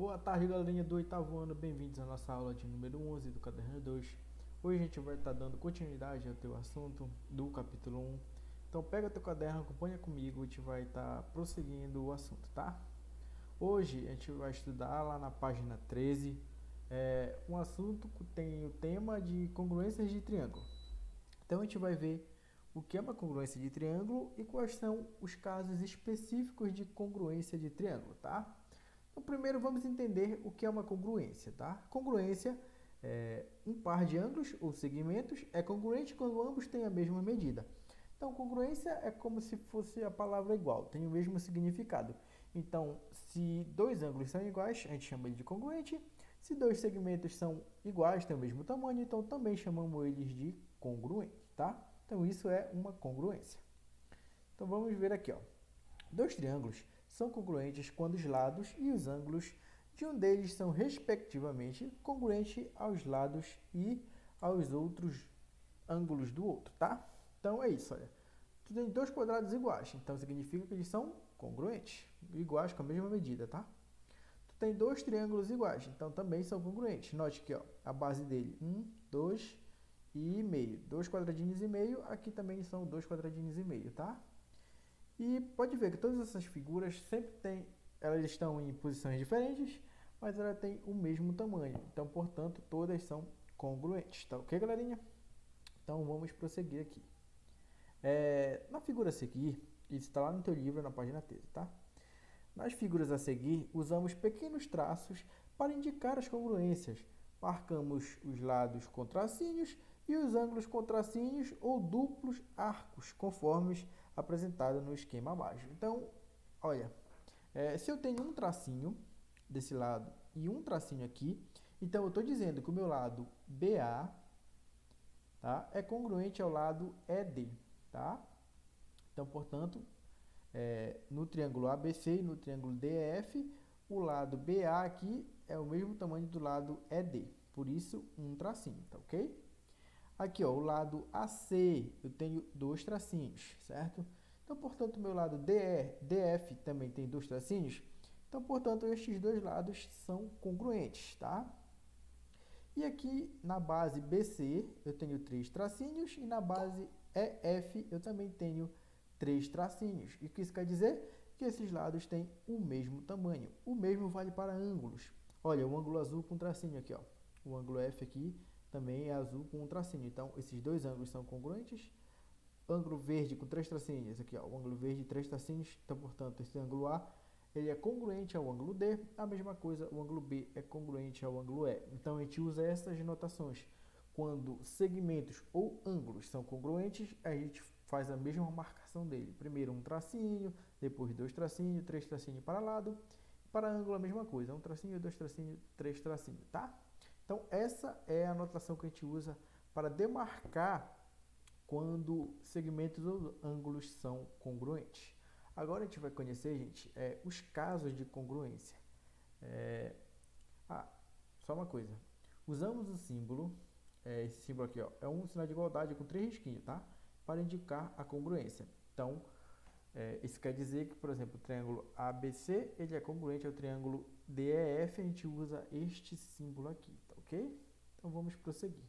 Boa tarde, galerinha do oitavo ano, bem-vindos à nossa aula de número 11 do caderno 2. Hoje a gente vai estar dando continuidade ao teu assunto do capítulo 1. Então pega teu caderno, acompanha comigo, a gente vai estar prosseguindo o assunto, tá? Hoje a gente vai estudar lá na página 13, um assunto que tem o tema de congruências de triângulo. Então a gente vai ver o que é uma congruência de triângulo e quais são os casos específicos de congruência de triângulo, tá? Então, primeiro vamos entender o que é uma congruência, tá? Congruência é um par de ângulos ou segmentos é congruente quando ambos têm a mesma medida. Então, congruência é como se fosse a palavra igual, tem o mesmo significado. Então, se dois ângulos são iguais, a gente chama ele de congruente. Se dois segmentos são iguais, têm o mesmo tamanho, então também chamamos eles de congruente, tá? Então, isso é uma congruência. Então, vamos ver aqui, ó. Dois triângulos são congruentes quando os lados e os ângulos de um deles são, respectivamente, congruentes aos lados e aos outros ângulos do outro, tá? Então é isso, olha. Tu tem dois quadrados iguais, então significa que eles são congruentes, iguais com a mesma medida, tá? Tu tem dois triângulos iguais, então também são congruentes. Note que ó, a base dele, 2 e meio. Dois quadradinhos e meio, aqui também são dois quadradinhos e meio, tá? E pode ver que todas essas figuras sempre têm, elas estão em posições diferentes, mas elas têm o mesmo tamanho. Então, portanto, todas são congruentes. Tá ok, galerinha? Então, vamos prosseguir aqui. Na figura a seguir, isso está lá no teu livro, na página 13, tá? Nas figuras a seguir, usamos pequenos traços para indicar as congruências. Marcamos os lados com tracinhos e os ângulos com tracinhos ou duplos arcos, conforme apresentado no esquema abaixo. Então, olha, se eu tenho um tracinho desse lado e um tracinho aqui, então eu estou dizendo que o meu lado BA, tá, é congruente ao lado ED, tá? Então, portanto, no triângulo ABC e no triângulo DEF, o lado BA aqui é o mesmo tamanho do lado ED, por isso um tracinho, tá ok? Aqui, ó, o lado AC, eu tenho dois tracinhos, certo? Então, portanto, o meu lado DF também tem dois tracinhos. Então, portanto, estes dois lados são congruentes, tá? E aqui na base BC eu tenho três tracinhos e na base EF eu também tenho três tracinhos. E o que isso quer dizer? Que esses lados têm o mesmo tamanho. O mesmo vale para ângulos. Olha, o ângulo azul com tracinho aqui, ó. O ângulo F aqui também é azul com um tracinho. Então, esses dois ângulos são congruentes. Ângulo verde com três tracinhos, aqui ó, o ângulo verde, três tracinhos. Então, portanto, esse ângulo A ele é congruente ao ângulo D. A mesma coisa, o ângulo B é congruente ao ângulo E. Então, a gente usa essas notações. Quando segmentos ou ângulos são congruentes, a gente faz a mesma marcação dele. Primeiro um tracinho, depois dois tracinhos, três tracinhos para lado. Para ângulo a mesma coisa, um tracinho, dois tracinhos, três tracinhos, tá? Então, essa é a notação que a gente usa para demarcar quando segmentos ou ângulos são congruentes. Agora a gente vai conhecer, gente, os casos de congruência. É, só uma coisa. Usamos o símbolo, esse símbolo aqui, ó, é um sinal de igualdade com três risquinhos, tá? Para indicar a congruência. Então, isso quer dizer que, por exemplo, o triângulo ABC ele é congruente ao triângulo DEF, a gente usa este símbolo aqui, tá ok? Então vamos prosseguir.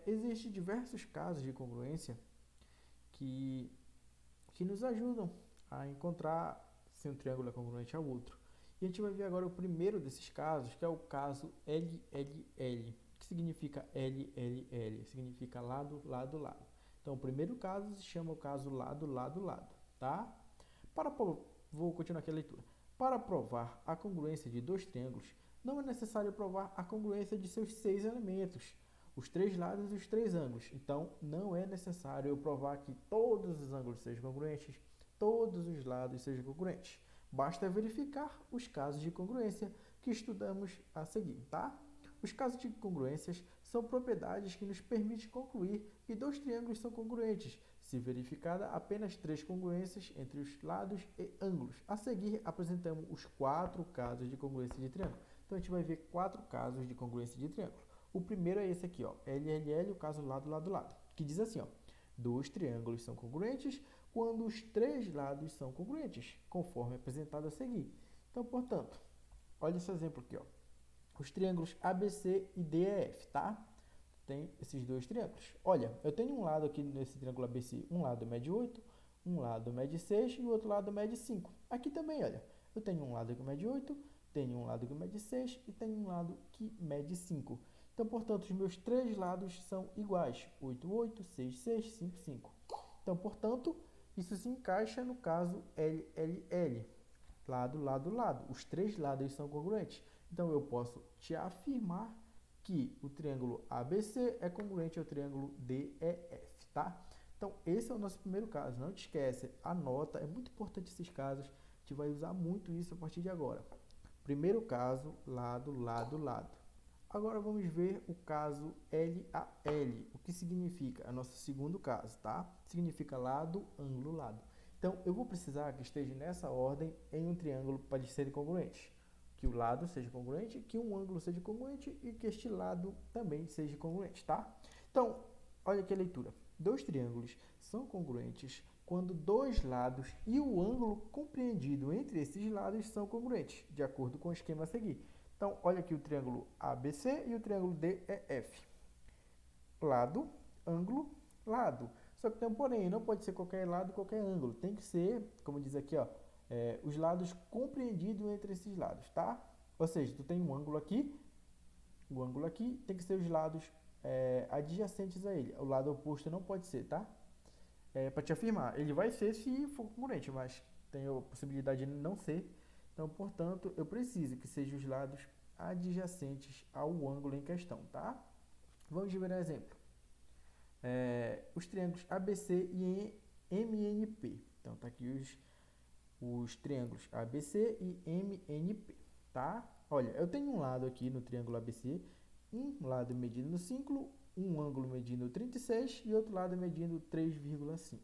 Existem diversos casos de congruência que, que nos ajudam a encontrar se um triângulo é congruente ao outro. E a gente vai ver agora o primeiro desses casos, que é o caso LLL. O que significa LLL? Significa lado, lado, lado. Então, o primeiro caso se chama o caso lado, lado, lado, tá? Vou continuar aqui a leitura. Para provar a congruência de dois triângulos, não é necessário provar a congruência de seus seis elementos, os três lados e os três ângulos. Então, não é necessário eu provar que todos os ângulos sejam congruentes, todos os lados sejam congruentes. Basta verificar os casos de congruência que estudamos a seguir, tá? Os casos de congruências são propriedades que nos permitem concluir que dois triângulos são congruentes, se verificada apenas três congruências entre os lados e ângulos. A seguir, apresentamos os quatro casos de congruência de triângulo. Então, a gente vai ver quatro casos de congruência de triângulo. O primeiro é esse aqui, ó, LLL, o caso lado, lado, lado, que diz assim, ó, dois triângulos são congruentes quando os três lados são congruentes, conforme apresentado a seguir. Então, portanto, olha esse exemplo aqui, ó. Os triângulos ABC e DEF, tá? Tem esses dois triângulos. Olha, eu tenho um lado aqui nesse triângulo ABC, um lado mede 8, um lado mede 6 e o outro lado mede 5. Aqui também, olha, eu tenho um lado que mede 8, tenho um lado que mede 6 e tenho um lado que mede 5. Então, portanto, os meus três lados são iguais. 8, 8, 6, 6, 5, 5. Então, portanto, isso se encaixa no caso LLL. Lado, lado, lado. Os três lados são congruentes. Então, eu posso te afirmar que o triângulo ABC é congruente ao triângulo DEF, tá? Então, esse é o nosso primeiro caso. Não te esquece, anota. É muito importante esses casos. A gente vai usar muito isso a partir de agora. Primeiro caso, lado, lado, lado. Agora vamos ver o caso LAL. O que significa? É o nosso segundo caso, tá? Significa lado, ângulo, lado. Então, eu vou precisar que esteja nessa ordem em um triângulo para eles serem congruentes. Que o lado seja congruente, que um ângulo seja congruente e que este lado também seja congruente, tá? Então, olha aqui a leitura. Dois triângulos são congruentes quando dois lados e o ângulo compreendido entre esses lados são congruentes, de acordo com o esquema a seguir. Então, olha aqui o triângulo ABC e o triângulo DEF. Lado, ângulo, lado. Só que tem um porém, não pode ser qualquer lado, qualquer ângulo. Tem que ser, como diz aqui, ó, os lados compreendidos entre esses lados, tá? Ou seja, tu tem um ângulo aqui, o ângulo aqui tem que ser os lados adjacentes a ele. O lado oposto não pode ser, tá? Para te afirmar, ele vai ser se for congruente, mas tem a possibilidade de não ser. Então, portanto, eu preciso que sejam os lados adjacentes ao ângulo em questão, tá? Vamos ver um exemplo. Os triângulos ABC e MNP. Então, tá aqui os triângulos ABC e MNP, tá? Olha, eu tenho um lado aqui no triângulo ABC, um lado medindo no 5, um ângulo medindo 36 e outro lado medindo 3,5.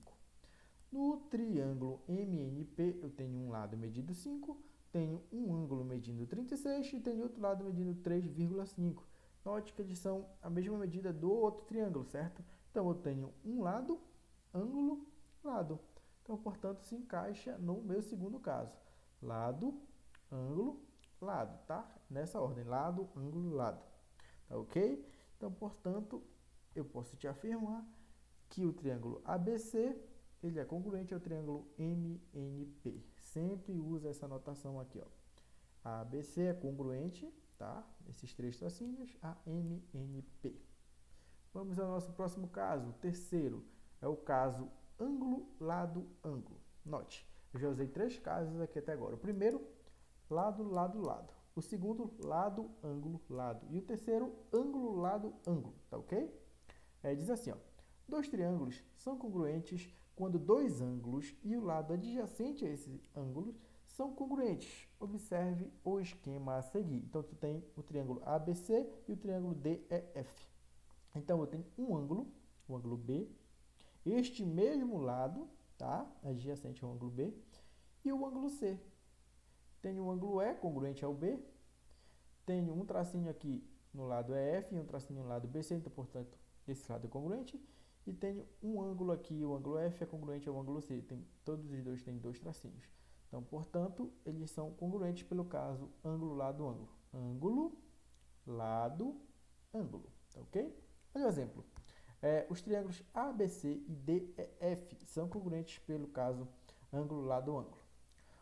No triângulo MNP, eu tenho um lado medindo 5, tenho um ângulo medindo 36 e tenho outro lado medindo 3,5. Note que eles são a mesma medida do outro triângulo, certo? Então, eu tenho um lado, ângulo, lado. Então, portanto, se encaixa no meu segundo caso. Lado, ângulo, lado, tá? Nessa ordem, lado, ângulo, lado. Tá ok? Então, portanto, eu posso te afirmar que o triângulo ABC, ele é congruente ao triângulo MNP. Sempre usa essa notação aqui, ó. A ABC é congruente, tá? Esses três tracinhos, a MNP. Vamos ao nosso próximo caso, o terceiro. É o caso ângulo, lado, ângulo. Note, eu já usei três casos aqui até agora. O primeiro, lado, lado, lado. O segundo, lado, ângulo, lado. E o terceiro, ângulo, lado, ângulo. Tá ok? Diz assim, ó. Dois triângulos são congruentes quando dois ângulos e o lado adjacente a esses ângulos são congruentes. Observe o esquema a seguir. Então, tu tem o triângulo ABC e o triângulo DEF. Então, eu tenho um ângulo, o ângulo B, este mesmo lado, tá? Adjacente ao ângulo B, e o ângulo C. Tenho o ângulo E, congruente ao B, tenho um tracinho aqui no lado EF e um tracinho no lado BC, então, portanto, esse lado é congruente, e tenho um ângulo aqui, o ângulo F é congruente ao ângulo C, todos os dois têm dois tracinhos. Então, portanto, eles são congruentes pelo caso ângulo, lado, ângulo. Ângulo, lado, ângulo, tá ok? Olha o exemplo. Os triângulos ABC e DEF são congruentes pelo caso ângulo, lado, ângulo.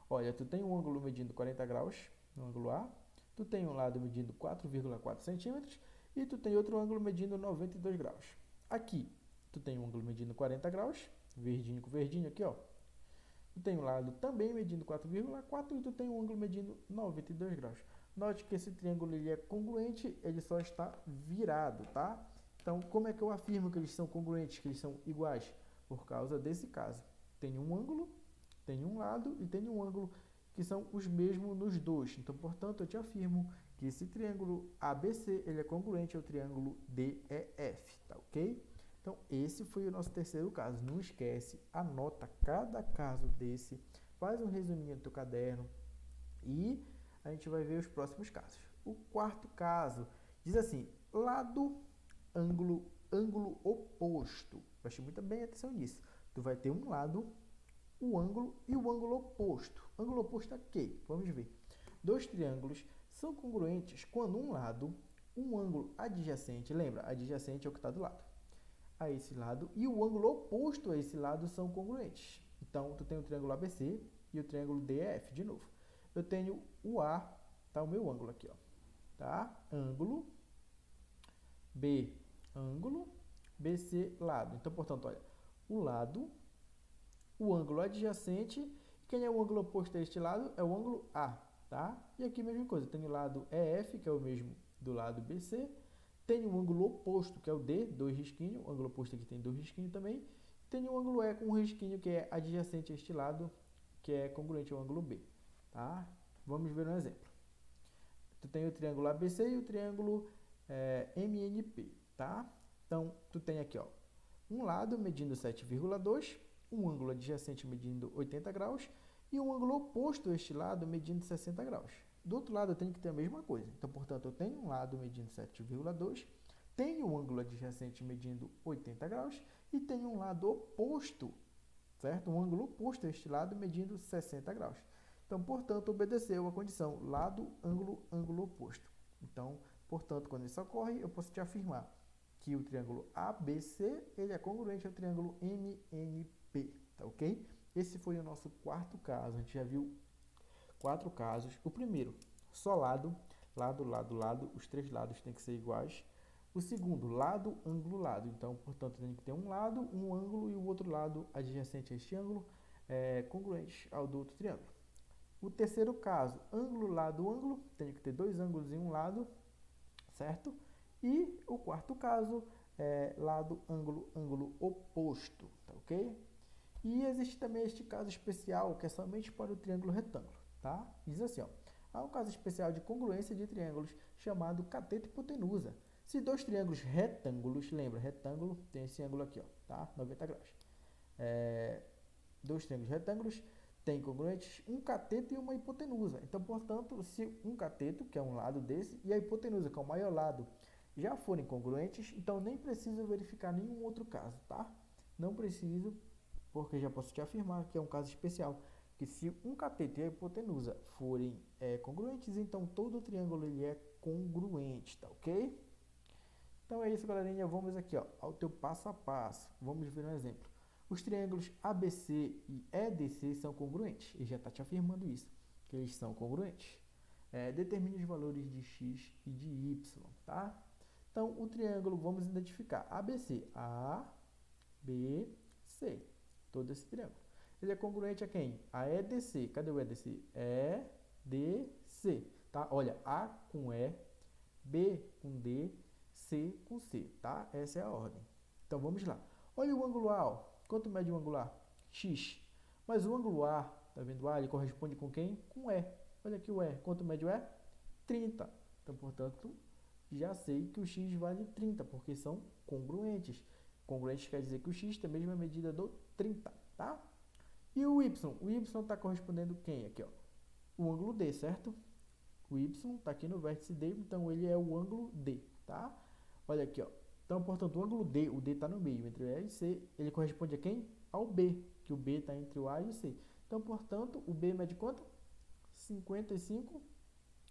Olha, tu tem um ângulo medindo 40 graus no ângulo A, tu tem um lado medindo 4,4 centímetros e tu tem outro ângulo medindo 92 graus. Aqui, tu tem um ângulo medindo 40 graus, verdinho com verdinho aqui, ó. Tu tem um lado também medindo 4,4 e tu tem um ângulo medindo 92 graus. Note que esse triângulo ele é congruente, ele só está virado, tá? Então, como é que eu afirmo que eles são congruentes, que eles são iguais? Por causa desse caso. Tem um ângulo, tem um lado e tem um ângulo que são os mesmos nos dois. Então, portanto, eu te afirmo que esse triângulo ABC ele é congruente ao triângulo DEF, tá ok? Então, esse foi o nosso terceiro caso. Não esquece, anota cada caso desse, faz um resuminho do teu caderno e a gente vai ver os próximos casos. O quarto caso diz assim, lado, ângulo, ângulo oposto. Preste muito bem atenção nisso. Tu vai ter um lado, o ângulo e o ângulo oposto. Ângulo oposto a quê? Vamos ver. Dois triângulos são congruentes quando um ângulo adjacente, lembra, adjacente é o que está do lado, a esse lado, e o ângulo oposto a esse lado são congruentes. Então, tu tem o triângulo ABC e o triângulo DEF, de novo. Eu tenho o A, tá o meu ângulo aqui, ó, tá? Ângulo, B, ângulo, BC, lado. Então, portanto, olha, o lado, o ângulo adjacente, quem é o ângulo oposto a este lado? É o ângulo A, tá? E aqui a mesma coisa, tem o lado EF, que é o mesmo do lado BC, tem o ângulo oposto, que é o D, 2 risquinhos, o ângulo oposto aqui tem 2 risquinhos também, tem o ângulo E com um risquinho que é adjacente a este lado, que é congruente ao ângulo B, tá? Vamos ver um exemplo. Tu tem o triângulo ABC e o triângulo MNP, tá? Então, tu tem aqui, ó, um lado medindo 7,2, um ângulo adjacente medindo 80 graus e um ângulo oposto a este lado medindo 60 graus. Do outro lado eu tenho que ter a mesma coisa. Então, portanto, eu tenho um lado medindo 7,2, tenho um ângulo adjacente medindo 80 graus e tenho um lado oposto, certo? Um ângulo oposto a este lado medindo 60 graus. Então, portanto, obedeceu a condição lado, ângulo, ângulo oposto. Então, portanto, quando isso ocorre, eu posso te afirmar que o triângulo ABC ele é congruente ao triângulo MNP, tá ok? Esse foi o nosso quarto caso. A gente já viu 4 casos. O primeiro, só lado, lado, lado, lado. Os 3 lados têm que ser iguais. O segundo, lado, ângulo, lado. Então, portanto, tem que ter um lado, um ângulo e o outro lado adjacente a este ângulo congruente ao do outro triângulo. O terceiro caso, ângulo, lado, ângulo. Tem que ter 2 ângulos em um lado, certo? E o quarto caso é lado, ângulo, ângulo oposto, tá ok? E existe também este caso especial que é somente para o triângulo retângulo, tá? Diz assim, ó, há um caso especial de congruência de triângulos chamado cateto e hipotenusa. Se 2 triângulos retângulos, lembra, retângulo tem esse ângulo aqui, ó, tá? 90 graus. 2 triângulos retângulos têm congruentes um cateto e uma hipotenusa. Então, portanto, se um cateto, que é um lado desse, e a hipotenusa, que é o maior lado, já forem congruentes, então nem preciso verificar nenhum outro caso, tá? Não preciso, porque já posso te afirmar que é um caso especial, que se um cateto e a hipotenusa forem congruentes, então todo o triângulo ele é congruente, tá ok? Então é isso, galerinha. Vamos aqui, ó, ao teu passo a passo. Vamos ver um exemplo. Os triângulos ABC e EDC são congruentes. E já está te afirmando isso, que eles são congruentes. Determine os valores de x e de y, tá? Então, o triângulo, vamos identificar ABC, A, B, C. Todo esse triângulo. Ele é congruente a quem? A EDC. Cadê o EDC? EDC, tá? Olha, A com E, B com D, C com C, tá? Essa é a ordem. Então, vamos lá. Olha o ângulo A, ó. Quanto mede o ângulo A? X. Mas o ângulo A, tá vendo A? Ele corresponde com quem? Com E. Olha aqui o E. Quanto mede o E? 30. Então, portanto, já sei que o X vale 30, porque são congruentes. Congruentes quer dizer que o X tem a mesma medida do 30, tá? E o Y? O Y está correspondendo quem aqui, ó? O ângulo D, certo? O Y está aqui no vértice D, então ele é o ângulo D, tá? Olha aqui, ó. Então, portanto, o ângulo D, o D está no meio, entre o E e o C, ele corresponde a quem? Ao B, que o B está entre o A e o C. Então, portanto, o B mede quanto? 55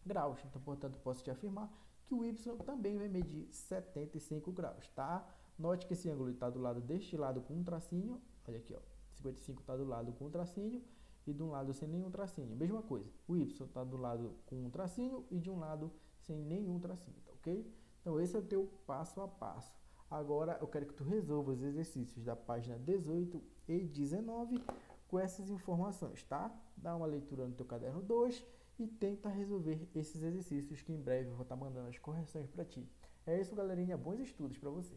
graus. Então, portanto, posso te afirmar que o Y também vai medir 75 graus, tá? Note que esse ângulo está do lado deste lado com um tracinho, olha aqui, ó. 55 está do lado com um tracinho e de um lado sem nenhum tracinho. Mesma coisa, o Y está do lado com um tracinho e de um lado sem nenhum tracinho, tá ok? Então, esse é o teu passo a passo. Agora, eu quero que tu resolva os exercícios da página 18 e 19 com essas informações, tá? Dá uma leitura no teu caderno 2 e tenta resolver esses exercícios que em breve eu vou estar mandando as correções para ti. É isso, galerinha. Bons estudos para você.